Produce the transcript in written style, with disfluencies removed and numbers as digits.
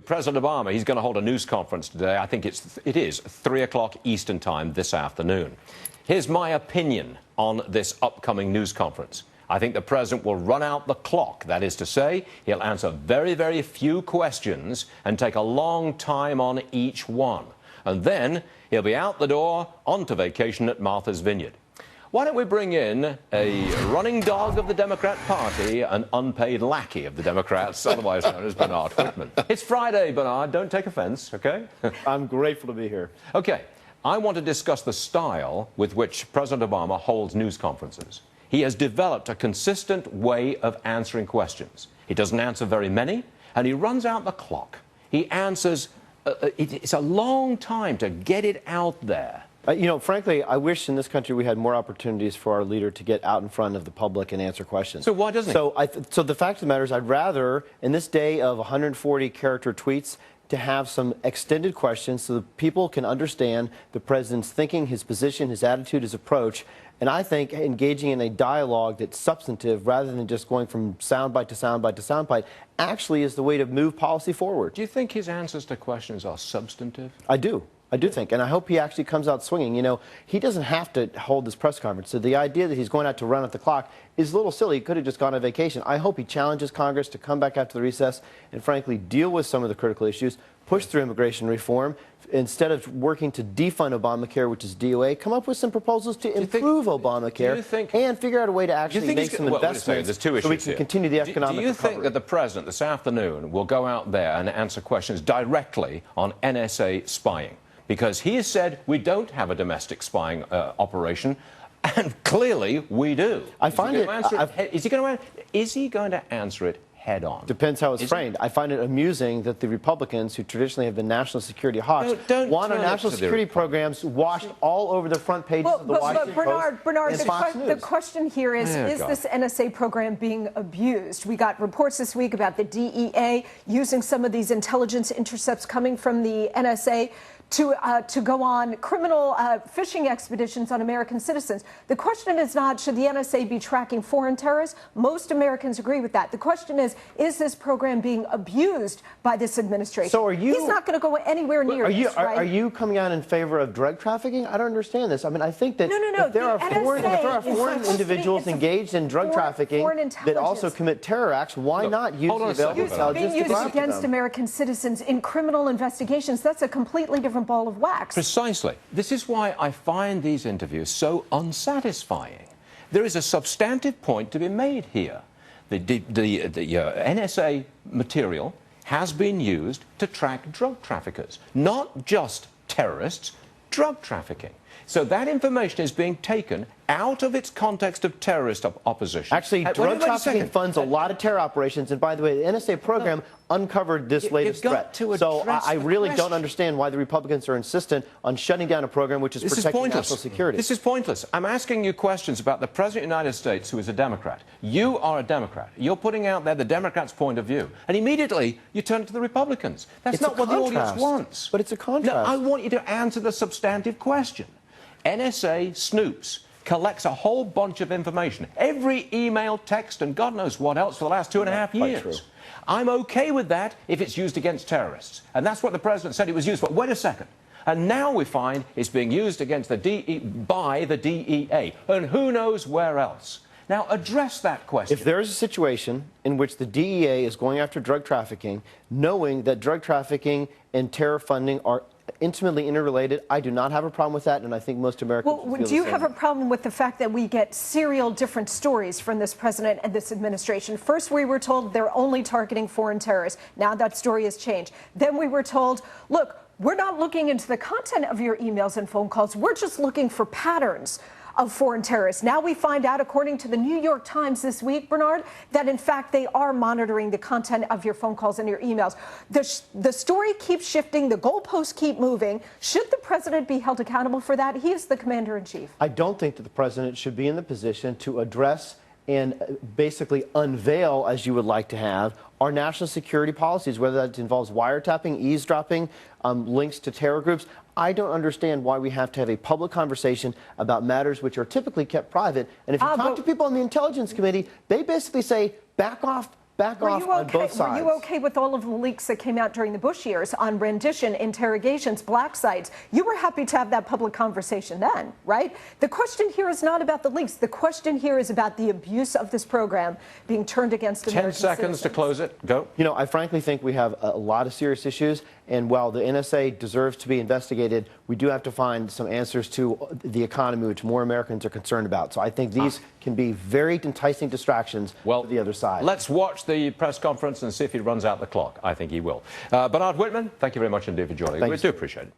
President Obama, he's going to hold a news conference today. I think it is 3 o'clock Eastern time this afternoon. Here's my opinion on this upcoming news conference. I think the president will run out the clock. That is to say, he'll answer very, very few questions and take a long time on each one. And then he'll be out the door onto vacation at Martha's Vineyard. Why don't we bring in a running dog of the Democrat Party, an unpaid lackey of the Democrats, otherwise known as Bernard Whitman. It's Friday, Bernard. Don't take offense, okay? I'm grateful to be here. Okay. I want to discuss the style with which President Obama holds news conferences. He has developed a consistent way of answering questions. He doesn't answer very many, and he runs out the clock. He answers, it's a long time to get it out there. Frankly, I wish in this country we had more opportunities for our leader to get out in front of the public and answer questions. So why doesn't he? So the fact of the matter is, I'd rather, in this day of 140-character tweets, to have some extended questions so that people can understand the president's thinking, his position, his attitude, his approach. And I think engaging in a dialogue that's substantive rather than just going from soundbite to soundbite to soundbite actually is the way to move policy forward. Do you think his answers to questions are substantive? I do. I do think, and I hope he actually comes out swinging. He doesn't have to hold this press conference. So the idea that he's going out to run out the clock is a little silly. He could have just gone on vacation. I hope he challenges Congress to come back after the recess and, frankly, deal with some of the critical issues, push through immigration reform. Instead of working to defund Obamacare, which is DOA, come up with some proposals to improve Obamacare and figure out a way to actually make some investments so we can continue the economic recovery. Do you think that the president this afternoon will go out there and answer questions directly on NSA spying? Because he has said we don't have a domestic spying operation, and clearly we do. Is he going to answer it head on? Depends how it's framed. I find it amusing that the Republicans, who traditionally have been national security hawks, want our national security programs washed all over the front pages of the Washington Post. Bernard, the question here is this NSA program being abused? We got reports this week about the DEA using some of these intelligence intercepts coming from the NSA to go on criminal fishing expeditions on American citizens. The question is not, should the NSA be tracking foreign terrorists? Most Americans agree with that. The question is this program being abused by this administration? So he's not going to go anywhere near this, right? Are you coming out in favor of drug trafficking? I don't understand this. I mean, I think that if there are foreign individuals engaged in drug trafficking that also commit terror acts, why not use the available intelligence being used against American citizens in criminal investigations? That's a completely different ball of wax. Precisely. This is why I find these interviews so unsatisfying. There is a substantive point to be made here. The NSA material has been used to track drug traffickers, not just terrorists, drug trafficking. So that information is being taken out of its context of terrorist opposition. Actually, drug trafficking funds a lot of terror operations. And by the way, the NSA program uncovered this latest threat. So I really don't understand why the Republicans are insistent on shutting down a program which is protecting national security. This is pointless. I'm asking you questions about the President of the United States, who is a Democrat. You are a Democrat. You're putting out there the Democrats' point of view. And immediately you turn to the Republicans. That's not what the audience wants. But it's a contrast. No, I want you to answer the substantive question. NSA snoops, collects a whole bunch of information, every email, text, and God knows what else for the last 2.5 years. I'm okay with that if it's used against terrorists. And that's what the president said it was used for. Wait a second. And now we find it's being used against by the DEA, and who knows where else. Now, address that question. If there is a situation in which the DEA is going after drug trafficking, knowing that drug trafficking and terror funding are intimately interrelated, I do not have a problem with that, and I think most Americans feel the same. Do you have a problem with the fact that we get serial different stories from this president and this administration? First, we were told they're only targeting foreign terrorists. Now that story has changed. Then we were told, look, we're not looking into the content of your emails and phone calls. We're just looking for patterns of foreign terrorists. Now we find out, according to the New York Times this week, Bernard, that in fact they are monitoring the content of your phone calls and your emails. The story keeps shifting. The goalposts keep moving. Should the president be held accountable for that? He is the commander-in-chief. I don't think that the president should be in the position to address and basically unveil, as you would like to have, our national security policies, whether that involves wiretapping, eavesdropping, links to terror groups. I don't understand why we have to have a public conversation about matters which are typically kept private. And if you talk to people on the Intelligence Committee, they basically say, back off back off on both sides. Were you okay with all of the leaks that came out during the Bush years on rendition, interrogations, black sites? You were happy to have that public conversation then, right? The question here is not about the leaks. The question here is about the abuse of this program being turned against American 10 seconds citizens. to close it. Go. You know, I frankly think we have a lot of serious issues, and while the NSA deserves to be investigated, we do have to find some answers to the economy, which more Americans are concerned about. So I think these can be very enticing distractions for the other side. Let's watch the press conference and see if he runs out the clock. I think he will. Bernard Whitman, thank you very much indeed for joining us. We do appreciate it.